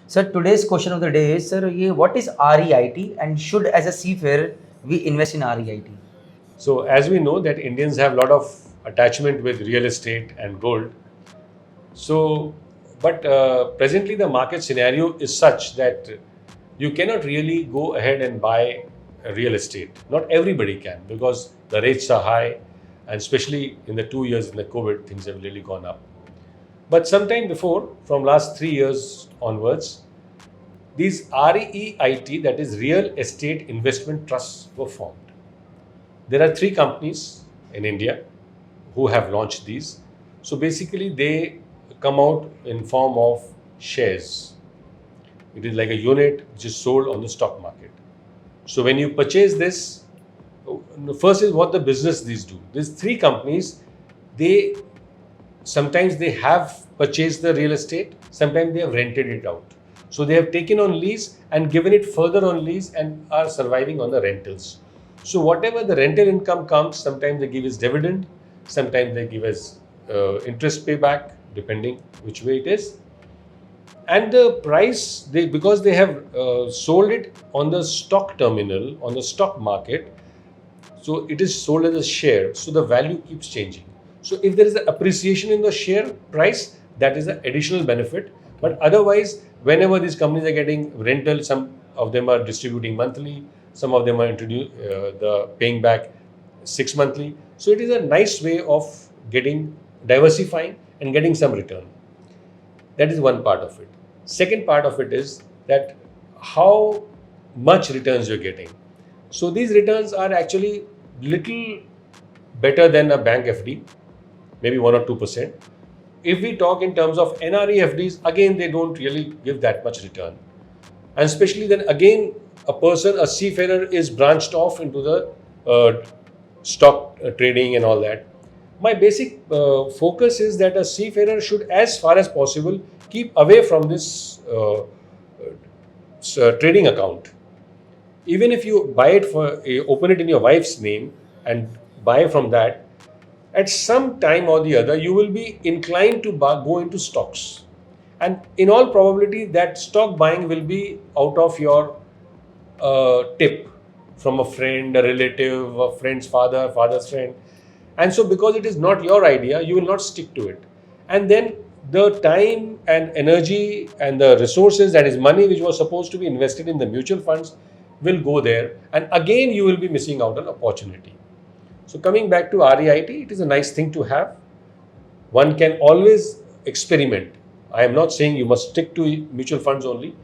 Sir, today's question of the day is, sir, what is REIT and should as a seafarer we invest in REIT? So as we know that Indians have a lot of attachment with real estate and gold. So, but presently the market scenario is such that you cannot really go ahead and buy real estate. Not everybody can because the rates are high, and especially in the 2 years in the COVID, things have really gone up. But sometime before, from last 3 years onwards, these REIT, that is Real Estate Investment Trusts, were formed. There are three companies in India who have launched these. So basically, they come out in form of shares. It is like a unit which is sold on the stock market. So when you purchase this, first is what the business these do. These three companies, they sometimes they have purchased the real estate, sometimes they have rented it out. So they have taken on lease and given it further on lease and are surviving on the rentals. So whatever the rental income comes, sometimes they give as dividend, sometimes they give as interest payback, depending which way it is. And the price, because they have sold it on the stock terminal, on the stock market, so it is sold as a share, so the value keeps changing. So if there is an appreciation in the share price, that is an additional benefit. But otherwise, whenever these companies are getting rental, some of them are distributing monthly, some of them are the paying back 6 monthly. So it is a nice way of getting diversifying and getting some return. That is one part of it. Second part of it is that how much returns you're getting. So these returns are actually little better than a bank FD, maybe 1 or 2%. If we talk in terms of NRE FDs, again, they don't really give that much return. And especially then again, a seafarer is branched off into the stock trading and all that. My basic focus is that a seafarer should, as far as possible, keep away from this trading account. Even if you buy it open it in your wife's name and buy from that, at some time or the other, you will be inclined to go into stocks. And in all probability, that stock buying will be out of your tip from a friend, a relative, a friend's father, father's friend. And so, because it is not your idea, you will not stick to it. And then the time and energy and the resources, that is money which was supposed to be invested in the mutual funds, will go there. And again, you will be missing out on opportunity. So coming back to REIT, it is a nice thing to have. One can always experiment. I am not saying you must stick to mutual funds only.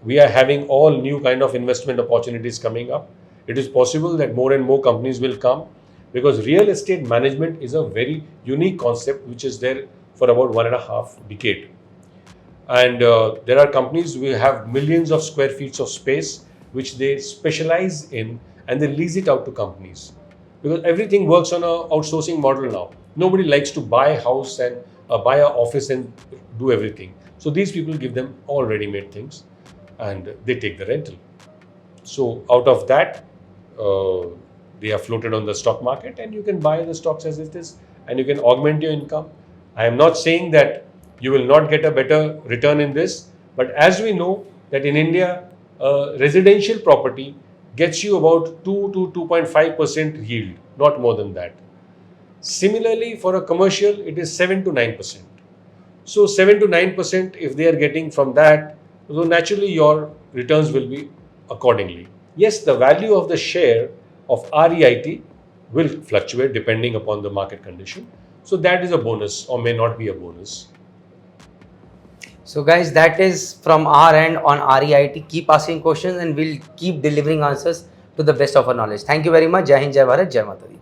We are having all new kind of investment opportunities coming up. It is possible that more and more companies will come because real estate management is a very unique concept which is there for about 1.5 decades. And there are companies who have millions of square feet of space which they specialize in and they lease it out to companies. Because everything works on an outsourcing model now. Nobody likes to buy a house and buy an office and do everything. So these people give them all ready-made things and they take the rental. So out of that, they are floated on the stock market and you can buy the stocks as it is and you can augment your income. I am not saying that you will not get a better return in this, but as we know that in India, residential property gets you about 2 to 2.5% yield, not more than that. Similarly, for a commercial, it is 7 to 9%. So 7 to 9%, if they are getting from that, so naturally your returns will be accordingly. Yes, the value of the share of REIT will fluctuate depending upon the market condition. So that is a bonus or may not be a bonus. So guys, that is from our end on REIT. Keep asking questions and we'll keep delivering answers to the best of our knowledge. Thank you very much. Jai Hind, Jai Bharat, Jai Mata Di.